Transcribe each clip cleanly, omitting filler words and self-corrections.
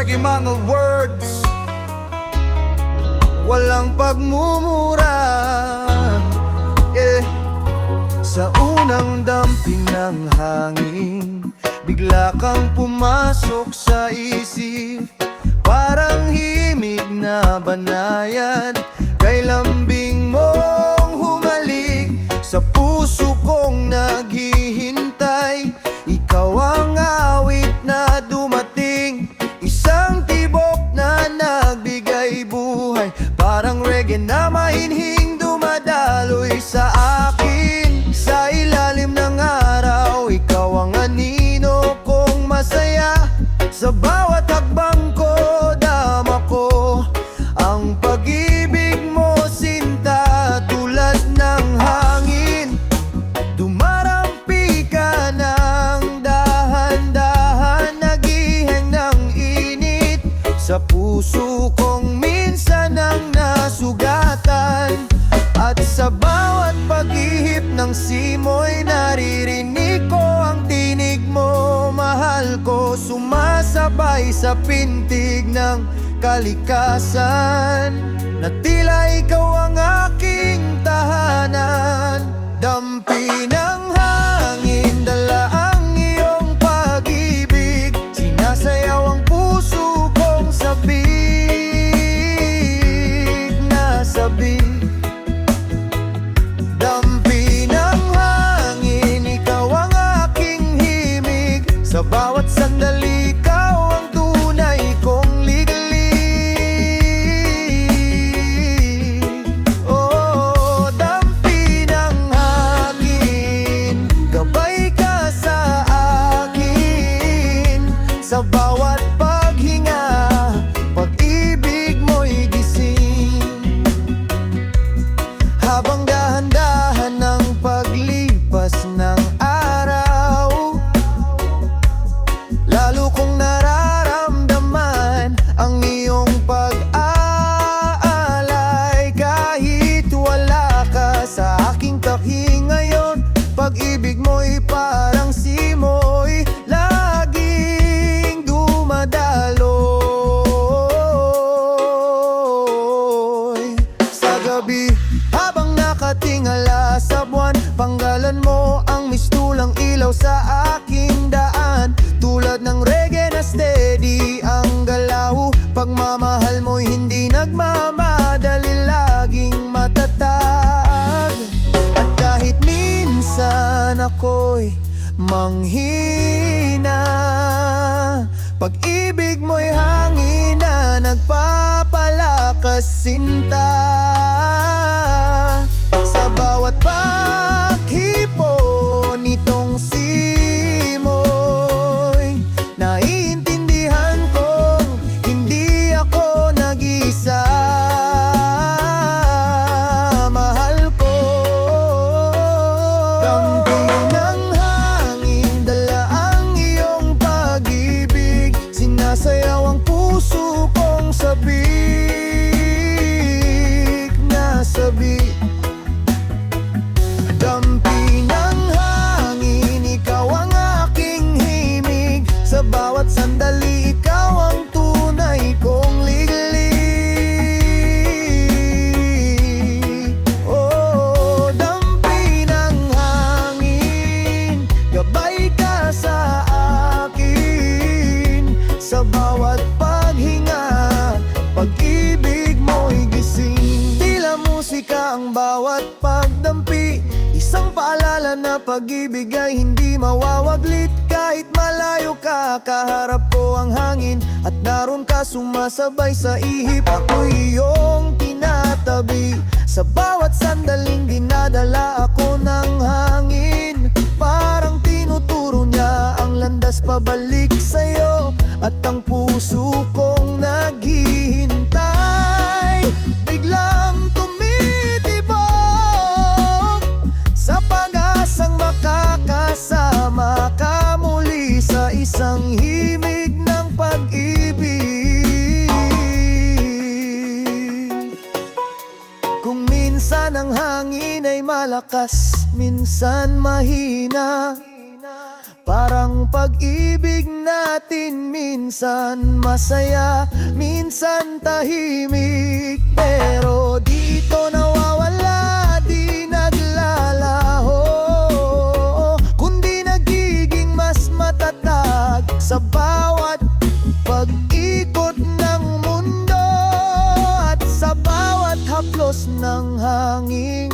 reggae mga words, walang pagmumura. Sa unang damping ng hangin, bigla kang pumasok sa isip. Parang himig na banayad, kay lambing mong humalik. Sa puso kong naghihintay, ikaw ang awit na dumating. Isang tibok na nagbigay buhay, parang reggae na mahinhing dumadaloy sa akin. Sa ilalim ng araw, ikaw ang anino kong masaya. Sa bawat hakbang ko, dama ko ang pag-ibig mo, sinta. Tulad ng hangin, dumarampi ka ng dahan-dahan, naghiheng ng init sa puso kong minsan ang nasugatan. At sa bawat pag-ihip ng simoy, naririnig ko ang tinig mo, mahal ko. Sumasabay sa pintig ng kalikasan, na tila ikaw ang aking tahanan. Dampi ng hangin, dala ang iyong pag-ibig, sinasayaw ang puso kong sabik na sabik. Sa bawat sandali, ikaw ang tunay kong liglig. Oh, dampi ng hangin, gabay ka sa akin. Sa bawat paghinga, pag-ibig mo'y gising. Habang dahan-dahan ng paglipas ng araw, lalo kong nararamdaman ang iyong pag-aalay. Kahit wala ka sa aking tahi ngayon, pag-ibig mo'y parang simoy, laging dumadaloy. Sa gabi, habang nakatingala sa buwan, panggalan mo ang mistulang ilaw sa aking daan. Tulad ng reggae na steady ang galaw, pagmamahal mo'y hindi nagmamadali, laging matatag. At kahit minsan ako'y manghina, pag-ibig mo'y hangin na nagpapalakas, sinta. Sa bawat paghipo nitong simoy, naiintindihan kong hindi ako nag-isa. Mahal ko, dampi ng hangin, dala ang iyong pag-ibig, sinasayaw ang puso kong sabik na sabik. Dampi ng hangin, ikaw ang aking himig. Sa bawat sandali, ikaw ang tunay kong liglig. Oh, dampi ng hangin, gabay ka sa akin. Sa bawat paghinga, pag-ibig mo'y gising. Tila musika ang bawat pagdampi, isang paalala na pag-ibig ay hindi mawawaglit. Kahit malayo ka, kaharap ko ang hangin, at naroon ka sumasabay sa ihip. Ako'y iyong tinatabi, sa bawat sandaling dinadala ako ng hangin. Parang tinuturo niya ang landas pabalik sa'yo, at ang puso kong naghihintay biglang tumitibok sa pag-asang makakasama ka muli sa isang himig ng pag-ibig. Kung minsan ang hangin ay malakas, minsan mahina, Parang pag-ibig natin minsan masaya, minsan tahimik. Pero dito nawawala, di naglalaho, kundi nagiging mas matatag sa bawat pag-ikot ng mundo at sa bawat haplos ng hangin.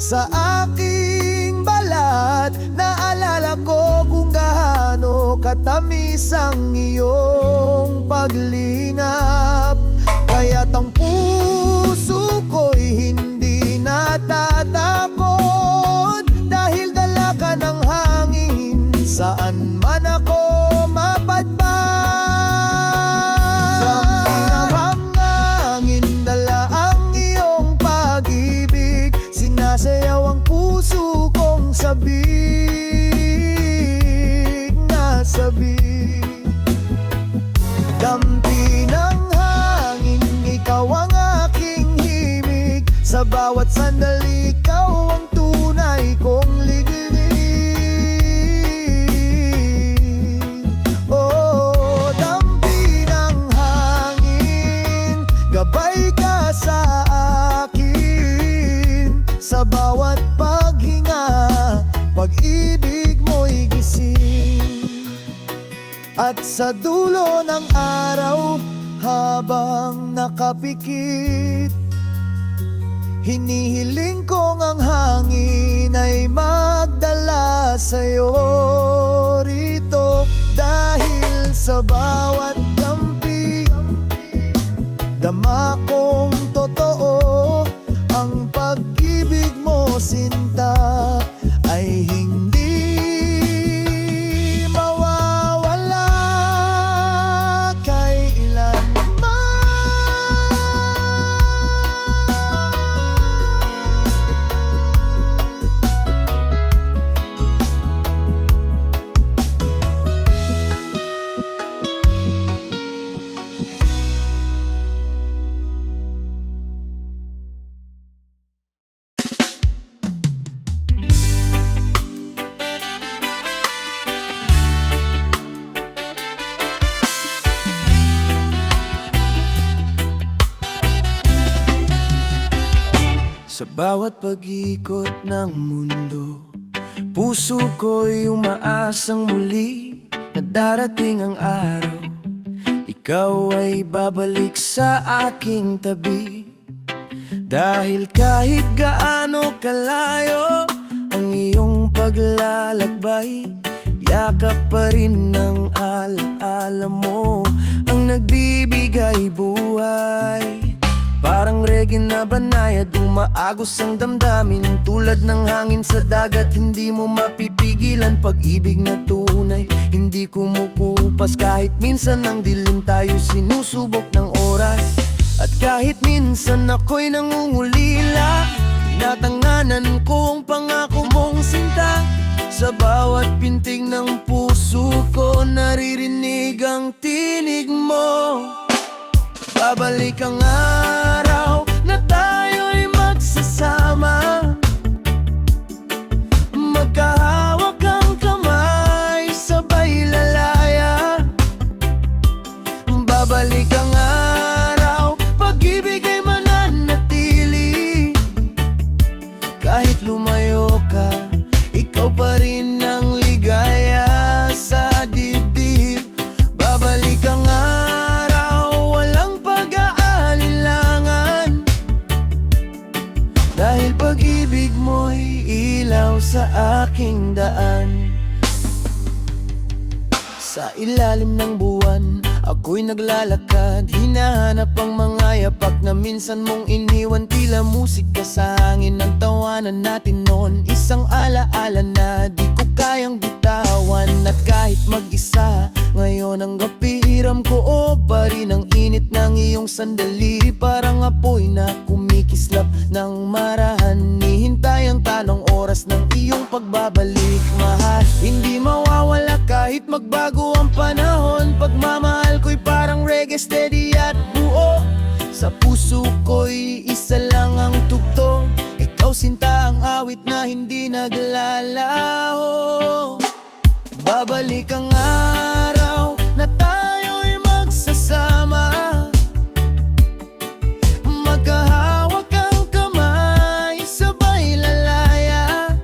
Sa aking balat, naalala ko kung gaano katamis ang iyong paglingap. Kaya't ang puso ko'y hindi natatakot, dahil dala ka ng hangin saan man ako mapadpad. Sa pinakahangin, dala ang iyong pag-ibig, sinasayaw ang puso kong sabik na sabik. Dampi ng hangin, ikaw ang aking himig, sa bawat sandali ikaw ang tunay kong liglig. Oh, dampi ng hangin, gabay ka sa akin, sa bawat paghinga, pag-ibig mo'y gising. At sa dulo ng araw, habang nakapikit, hinihiling kong ang hangin ay magdala sa'yo rito. Dahil sa bawat dampi, dama kong totoo, ang pag-ibig mo sinta ay hindi mawawala kailanman. Sa bawat pag-ikot ng mundo, puso ko'y umaasang muli na darating ang araw, ikaw ay babalik sa aking tabi. Dahil kahit gaano kalayo ang iyong paglalakbay, yakap pa rin ng alaala mo ang nagbibigay buhay. Parang reggae na banayad, umaagos ang damdamin, tulad ng hangin sa dagat, hindi mo mapipigilan. Pag-ibig na tunay, hindi kumukupas, kahit minsan ang dilim tayo sinusubok ng oras. At kahit minsan ako'y nangungulila, tinatanganan ko ang pangako mong sinta. Sa bawat pintig ng puso ko, naririnig ang tinig mo. Babalik ang araw na tayo'y magsasama, magkahawak ang kamay, sabay lalaya. Babalik ang araw, pag-ibig ay mananatili. Kahit lumayo ka, ikaw pa rin ang ligaya sa dibdib. Babalik ang araw, walang pag-aalilangan, dahil pag-ibig mo'y ilaw sa aking daan. Sa ilalim ng buwan, ako'y naglalakad, hinahanap ang mga yapak na minsan mong iniwan. Tila musika sa hangin ang tawanan natin noon, isang alaala na di ko kayang bitawan. At kahit mag-isa ngayon ang gabi, hiram ko o pa rin ang init ng iyong sandali. Parang apoy na kumikislap ng marahan, hihintay ang tanong oras ng iyong pagbabalik. Mahal, hindi mawawala kahit magbago ang panahon. Pagmamahal ko'y parang reggae, steady at buo. Sa puso ko'y isa lang ang tugtog, ikaw sinta ang awit na hindi naglalaho. Babalik ang araw na tayo'y magsasama, magkahawak ang kamay, sabay lalaya.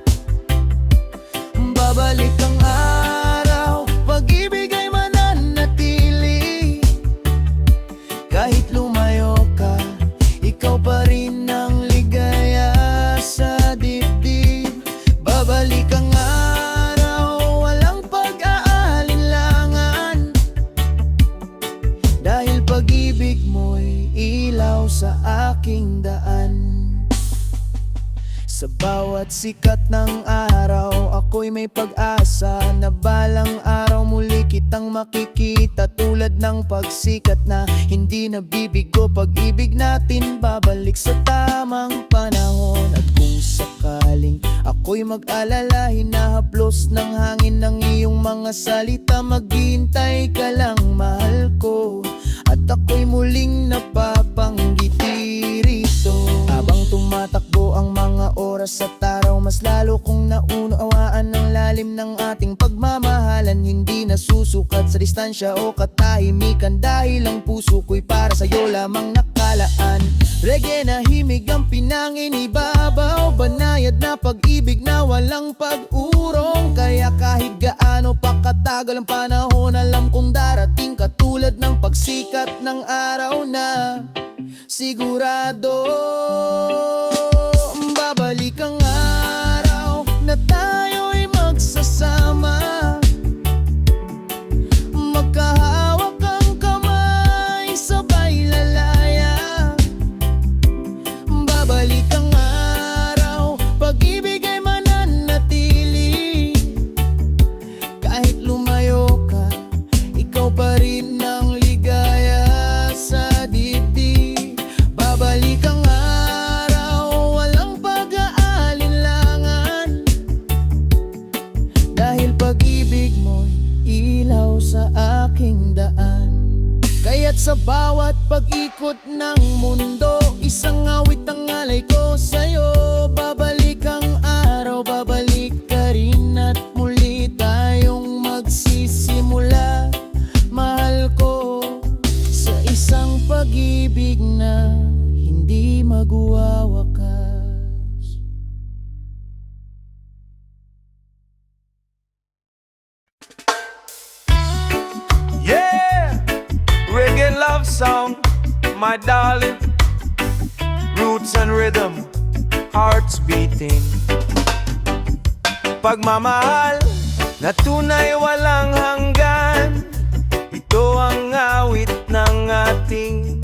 Babalik ang araw, pag-ibig ay mananatili. Kahit lumayo ka, ikaw pa rin ang ligaya sa dibdib. Babalik ang araw, walang pag-aalinlangan, dahil pag-ibig mo'y ilaw sa aking daan. Sa bawat sikat ng araw, ako'y may pag-asa na balang araw muli kitang makikita. Tulad ng pagsikat na hindi nabibigo, pag-ibig natin babalik sa tamang panahon. At kung sakaling ako'y mag-alala, hinahaplos ng hangin ng iyong mga salita, maghihintay ka lang, mahal ko, at ako'y muling napapanggiti rito. Habang tumatakbo ang mga oras at araw, mas lalo kong naunawaan ang lalim ng ating pagmamahalan. Hindi nasusukat sa distansya o katahimikan, dahil ang puso ko'y para sa'yo lamang nakalaan. Reggae na himig ang pinanginibabaw, banayad na pag-ibig na walang pag-urong. Kaya kahit gaano pa katagal ang panahon, alam kong darating ka, tulad ng pagsikat ng araw na sigurado. Babalik ang araw na tayo'y magsasama, magkahawak ang kamay, sabay lalaya. Babalik ang araw, pag-ibig ay mananatili. Kahit lumayo ka, ikaw pa rin ang ligaya sa dibdib. Babalik ang araw, walang pag-aalinlangan, dahil pag-ibig mo'y ilaw sa aking daan. Kaya't sa bawat pag-ikot ng mundo, isang awit ang alay ko sa'yo. Babalik ang araw, babalik ka rin, at muli tayong magsisimula, mahal ko, sa isang pag-ibig na hindi magwawakas. Yeah, reggae love song, my darling. Roots and rhythm, hearts beating. Pagmamahal na tunay walang hanggan, ito ang awit ng ating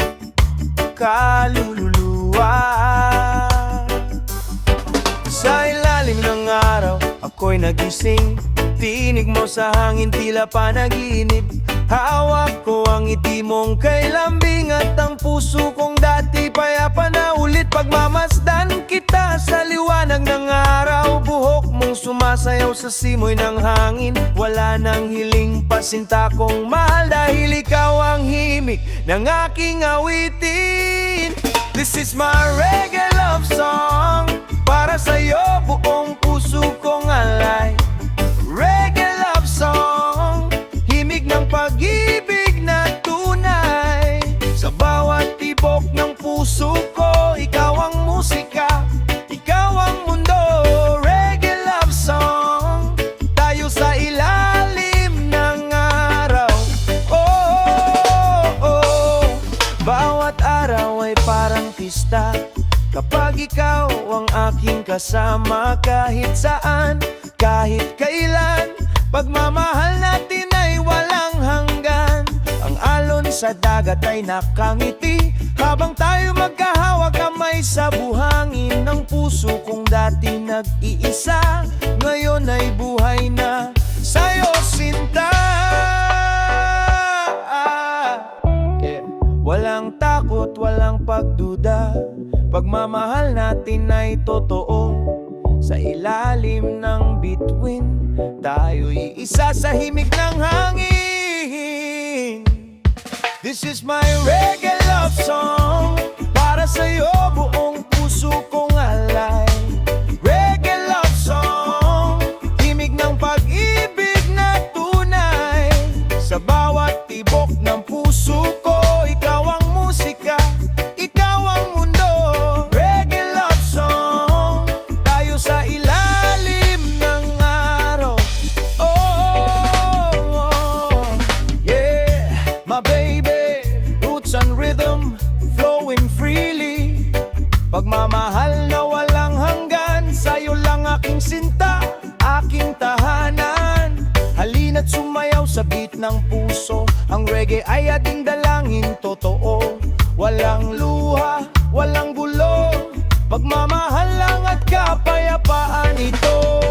kaluluwa. Sa ilalim ng araw, ako'y nagising. Tinig mo sa hangin, tila panaginip. Hawak ko ang ngiti mong kay lambing, at ang puso kong dati payapa na ulit. Pagmamasdan kita sa liwanag ng araw, buhok mong sumasayaw sa simoy ng hangin. Wala nang hiling pasinta kong mahal, dahil ikaw ang himig ng aking awitin. This is my reggae love song, para sa'yo buong puso kong alay. Reggae love song, himig ng pag-ibig na tunay. Sa bawat tibok ng puso ko, ikaw ang musika, ikaw ang mundo. Reggae love song, tayo sa ilalim ng araw. Bawat araw ay parang pista, kapag ikaw ang aking kasama. Kahit saan, kahit kailan, pagmamahal natin ay walang hanggan. Ang alon sa dagat ay nakangiti, habang tayo magkahawak kamay sa buhangin. Ang puso kong dati nag-iisa, ngayon ay buhay na sa'yo, sinta. Walang takot, walang pagduda, pagmamahal natin ay totoo. Sa ilalim ng bituin, tayo'y isa sa himig ng hangin. This is my reggae love song, para sa'yo buong puso kong alay. Reggae love song, himig ng pag-ibig na Ang reggae ay ating dalangin totoo, walang luha, walang gulo, pagmamahal lang at kapayapaan ito.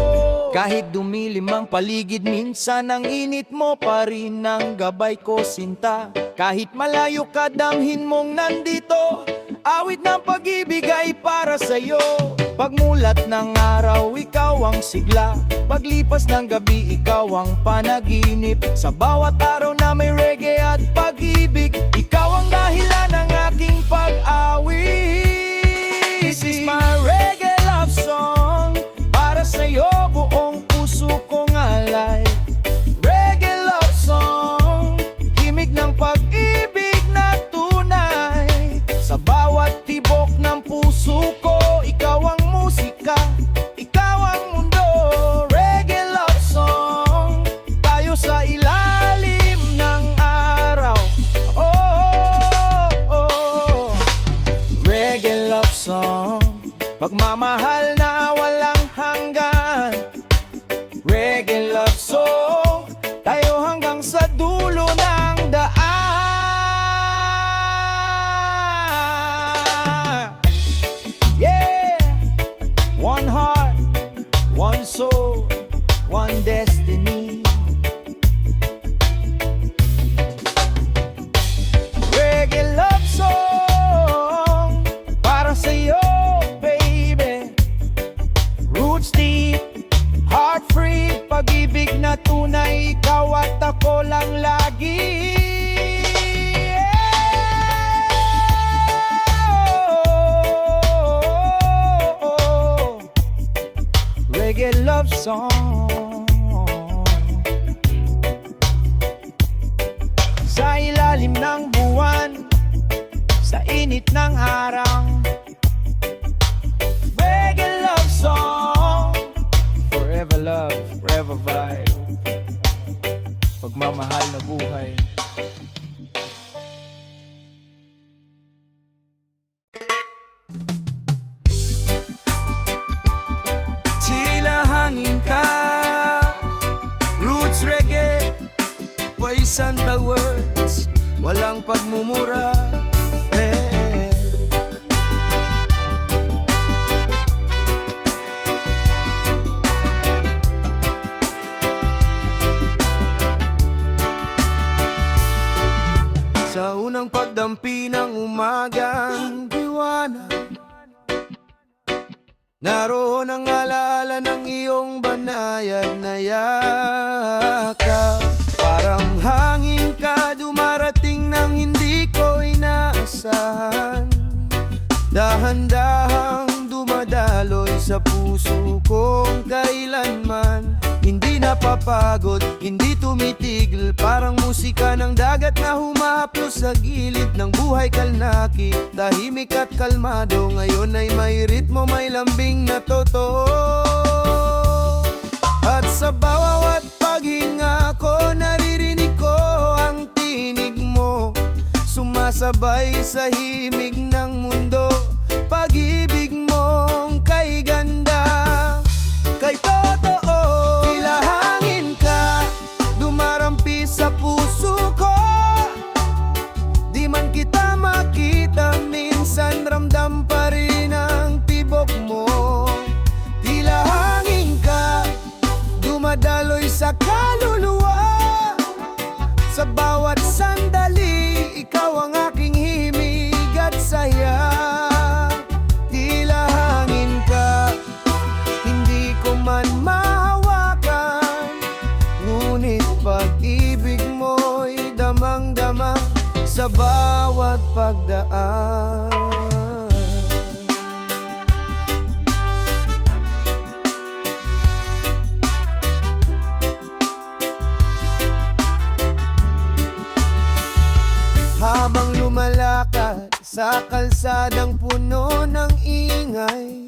Kahit dumilim ang paligid, minsan ang init mo pa rin ang gabay ko, sinta. Kahit malayo ka, damhin mong nandito, awit ng pag-ibig ay para sa'yo. Pagmulat ng araw, ikaw ang sigla, paglipas ng gabi, ikaw ang panaginip. Sa bawat araw na may reggae at pag-ibig, ikaw ang dahilan ng aking pag-awit. This is my reggae love song, para sa'yo buong puso kong alay. Reggae love song, himig ng pag-ibig na tunay. Sa bawat tibok ng puso ko, ikaw ang musika, ikaw ang mundo. Reggae love song, tayo sa ilalim ng araw. Oh, oh, oh. Reggae love song, pagmamahal na walang hanggan. Reggae love song, tayo hanggang sa dulo ng daan. Yeah! One heart, one soul, one destiny. Reggae love song, para sa'yo, baby. Roots deep, heart free, pag-ibig na tunay, ikaw at ako lang lagi. Reggae love song, sa ilalim ng buwan, sa init ng harang. Reggae love song, forever love, forever vibe, pagmamahal na buhay. Tila hangin ka, roots reggae, voice and the words, walang pagmumura. Eh. Sa unang pagdampi ng umagang diwanag, naroon ang alaala ng iyong banayad na yakap. Parang hangin ka, dumarating nang hindi ko inaasahan. Dahan-dahang dumadaloy sa puso kong kailanman. Hindi napapagod, hindi tumitigil, parang musika ng dagat na humahaplos sa gilid ng buhay kalnaki. Tahimik at kalmado, ngayon ay may ritmo, may lambing na totoo. At sa bawat paghinga ko, naririnig ko ang tinig mo, sumasabay sa himig ng mundo. Pag-ibig mong kay ganda, kay totoo. Tila hangin ka, dumarampi sa puso ko. Di man kita makita, minsan ramdam pa rin ang tibok mo. Tila hangin ka, dumadaloy sa kaluluwa. Sa bawat sandali, ikaw ang aking himig at saya. Tila hangin ka, hindi ko man mahawakan, ngunit pag-ibig mo'y damang-dama sa bawat pagdaan. Habang lumalakad sa kalsadang puno ng ingay,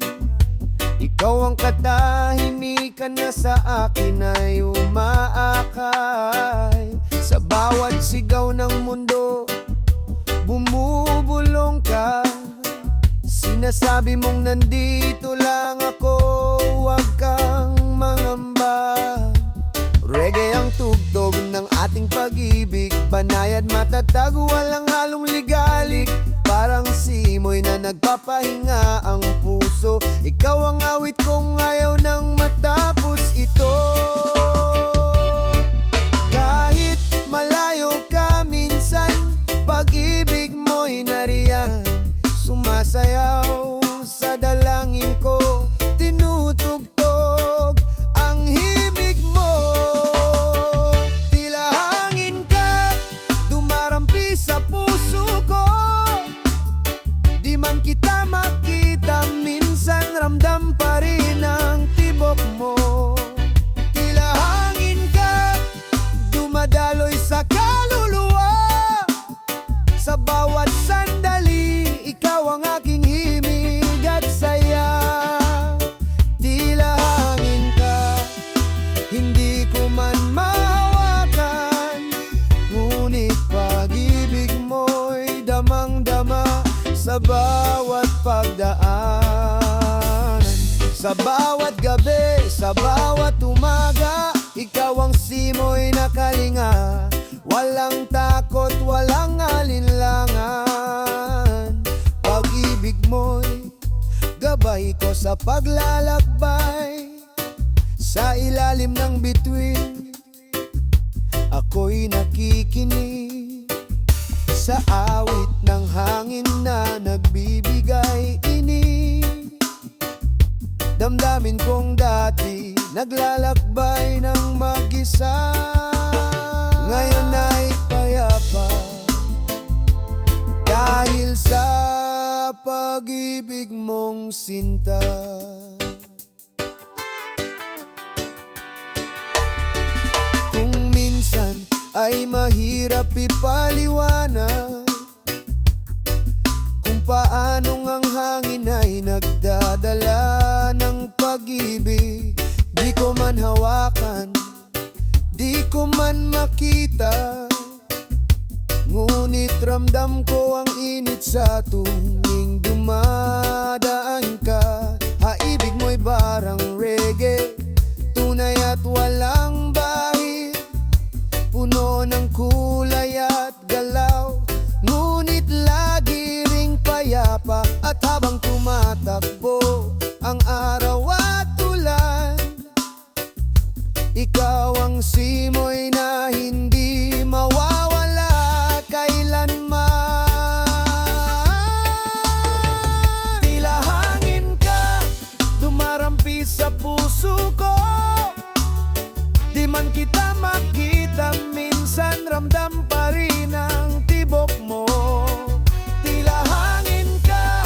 ikaw ang katahimikan na sa akin ay umaakay. Sa bawat sigaw ng mundo, bumubulong ka. Sinasabi mong nandito lang ako, huwag kang mangamba. Reggae ang tugtog ng ating pag-ibig, banayad matatag, walang halong ligali. Parang simoy na nagpapahinga ang puso. Ikaw ang awit kong ayaw nang matapos ito. Kahit malayo ka minsan, pag-ibig mo'y nariyan. Sumasayaw sa dalangin ko, tinutugtog ang himig mo. Tila hangin ka, dumarampi sa puso ko. Di man kita makita, minsan ramdam pa rin ang tibok mo. Tila hangin ka, dumadaloy sa kaluluwa. Sa bawat sandali, ikaw ang aking himig at saya. Tila hangin ka, hindi ko man mahawakan, ngunit pag-ibig mo'y damang-dama sa bawat pagdaan. Sa bawat gabi, sa bawat umaga, ikaw ang simoy na kalinga. Walang takot, walang alinlangan. Pag-ibig mo'y gabay ko sa paglalakbay. Sa ilalim ng bituin, ako'y nakikinig sa awit ng hangin na nagbibigay inig. Damdamin kong dati naglalakbay ng mag-isa, ngayon ay payapa dahil sa pag-ibig mong sinta. Kung minsan ay mahirap ipaliwanag kung paanong ang hangin ay nagdadala ng pag-ibig. Di ko man hawakan, di ko man makita, ngunit ramdam ko ang init sa tuwing dumadaan ka. Haibig mo'y parang reggae, tunay at walang bahid, puno ng kulay at galaw, ngunit lagi ring payapa. At habang tumatakbo ang araw at ulan, ikaw ang simoy na hindi mawawala kailanman. Tila hangin ka, dumarampi sa puso ko. Di man kita makita, minsan ramdam pa rin ang tibok mo. Tila hangin ka,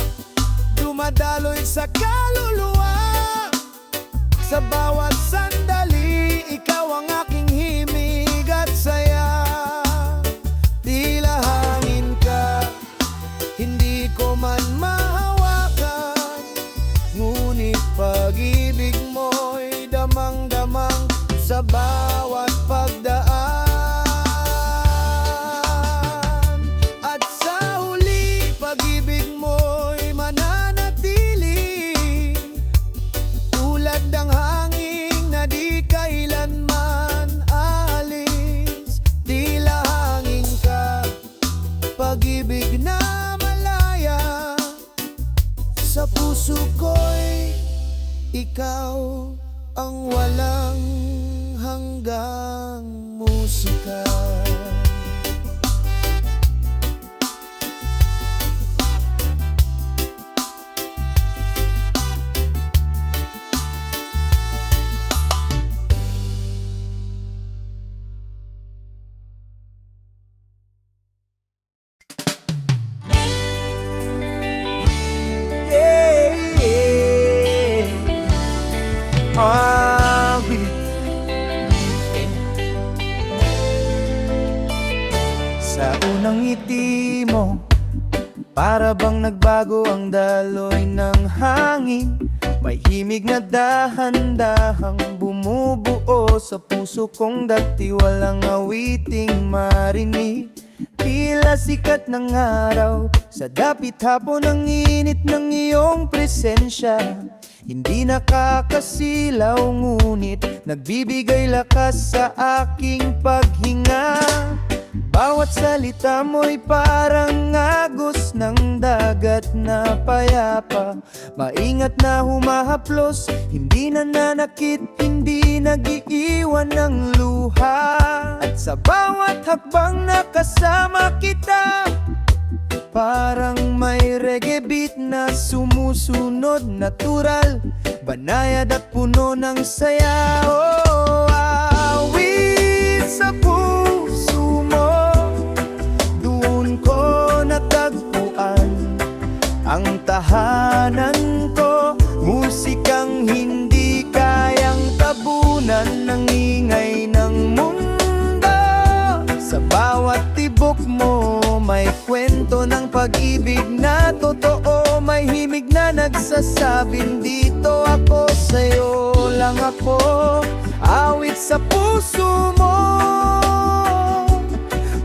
dumadaloy sa kaluluwa. Sa bawat sandali, ikaw ang aking himig at saya. Tila hangin ka, hindi ko man mahawakan, ngunit pag-ibig mo'y damang-damang sa bawat pagdaan. At sa huli, pag-ibig mo'y mananatili, tulad ng hangin na di kailanman aalis. Tila hangin ka, pag-ibig na malaya. Sa puso ko'y ikaw ang walang hanggang musika. Sa unang ngiti mo, para bang nagbago ang daloy ng hangin. May himig na dahan-dahang bumubuo sa puso kong dati walang awiting marinig. Tila sikat ng araw sa dapit hapon, ang init ng iyong presensya. Hindi nakakasilaw ngunit nagbibigay lakas sa aking paghinga. Bawat salita mo'y parang agos ng dagat na payapa. Maingat na humahaplos, hindi nananakit, hindi nag-iiwan ng luha. At sa bawat hakbang nakasama kita, parang may reggae beat na sumusunod, natural, banayad at puno ng saya. Oh, awit sa puso mo, doon ko natagpuan ang tahanan ko. Musikang hindi kayang tabunan ng ingay ng mundo. Sa bawat tibok mo may kwento ng pag-ibig na totoo. May himig na nagsasabing dito ako, sa'yo lang ako. Awit sa puso mo,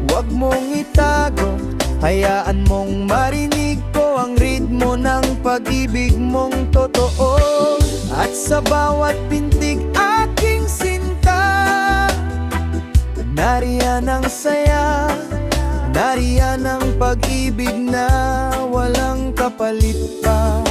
huwag mong itago, hayaan mong marinig ko ang ritmo ng pag-ibig mong totoo. At sa bawat pintig aking sinta, nariyan ang saya, nariyan ang pag-ibig na walang kapalit pa.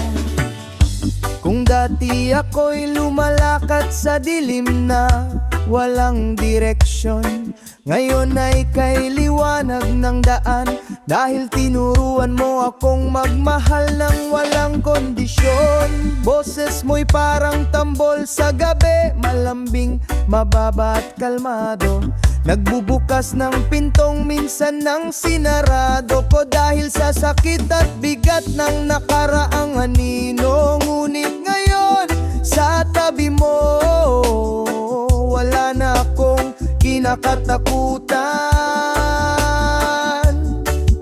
Kung dati ako'y lumalakad sa dilim na walang direksyon, ngayon ay kay liwanag ng daan, dahil tinuruan mo akong magmahal ng walang kondisyon. Boses mo'y parang tambol sa gabi, malambing, mababa at kalmado, nagbubukas ng pintong minsan ng sinarado ko. Dahil sa sakit at bigat ng nakaraang anino, ngunit ngayon sa tabi mo, wala na akong kinakatakutan.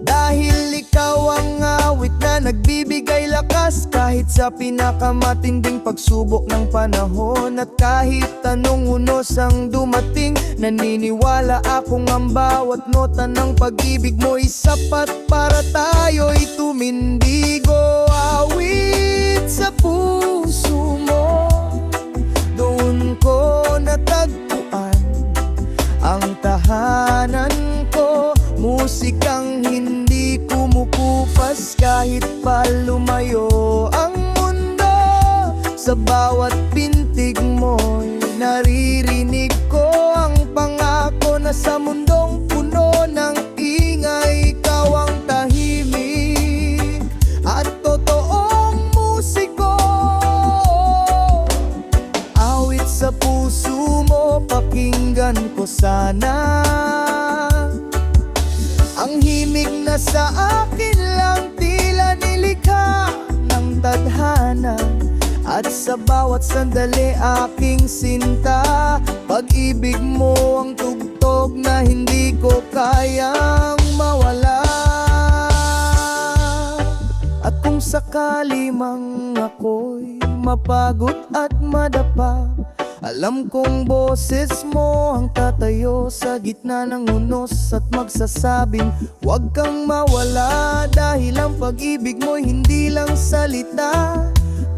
Dahil ikaw ang awit na nagbibigay lakas kahit sa pinakamatinding pagsubok ng panahon. At kahit anong unos ang dumating, naniniwala akong ang bawat nota ng pag-ibig mo'y sapat para tayo'y tumindigo. Awit sa puso mo, doon ko natagpuan ang tahanan ko. Musikang hindi kumukupas kahit pa lumayo ang mundo. Sa bawat pintig mo'y naririnig ko ang pangako na sa mundong puno ng ingay, ikaw ang tahimik at totoong musiko. Awit sa puso mo, pakinggan ko sana ang himig na sa akin lang, tila nilikha ng tadhana. At sa bawat sandali aking sinta, pag-ibig mo ang tugtog na hindi ko kayang mawala. At kung sakali mang ako'y mapagod at madapa, alam kong boses mo ang tatayo sa gitna ng unos at magsasabing huwag kang mawala. Dahil ang pag-ibig mo hindi lang salita,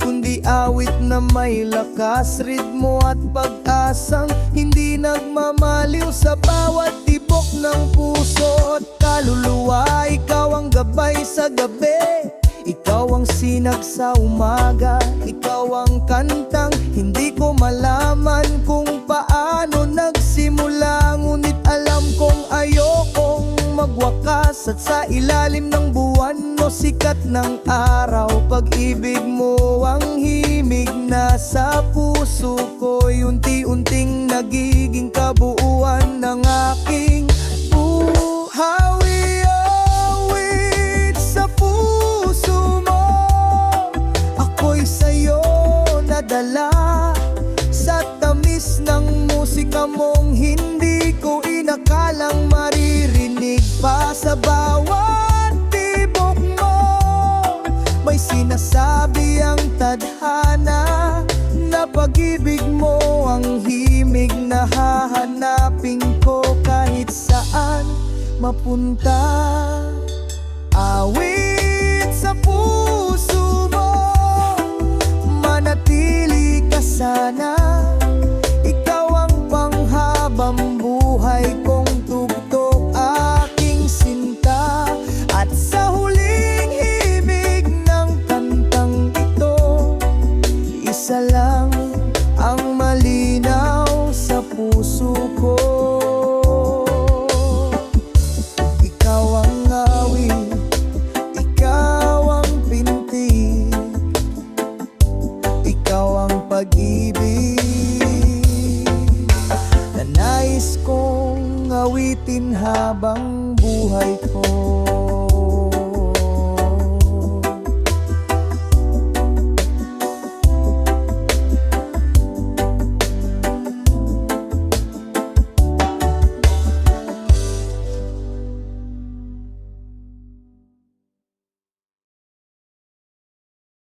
kundi awit na may lakas, ritmo at pag-asang hindi nagmamaliw. Sa bawat tibok ng puso at kaluluwa, ikaw ang gabay sa gabi, ikaw ang sinag sa umaga, ikaw ang kantang hindi ko malaman kung paano nagsimula. Ngunit alam kong ayokong magwakas, at sa ilalim ng buwan o sikat ng araw, pag-ibig mo ang himig na sa puso ko'y unti-unting nagiging kabuuan ng aking buhay. Awit sa puso mo, ako'y sa'yo nadala, sa tamis ng musika mong hindi ko inakalang maririnig pa. Sa bawat tibok mo, may sinasabi ang tadhana na pag-ibig mo ang himig na hahanapin ko kahit saan mapunta. Awit sa puso mo, manatili ka sana, ikaw ang panghabang buhay kong tugtog, awitin habang buhay ko.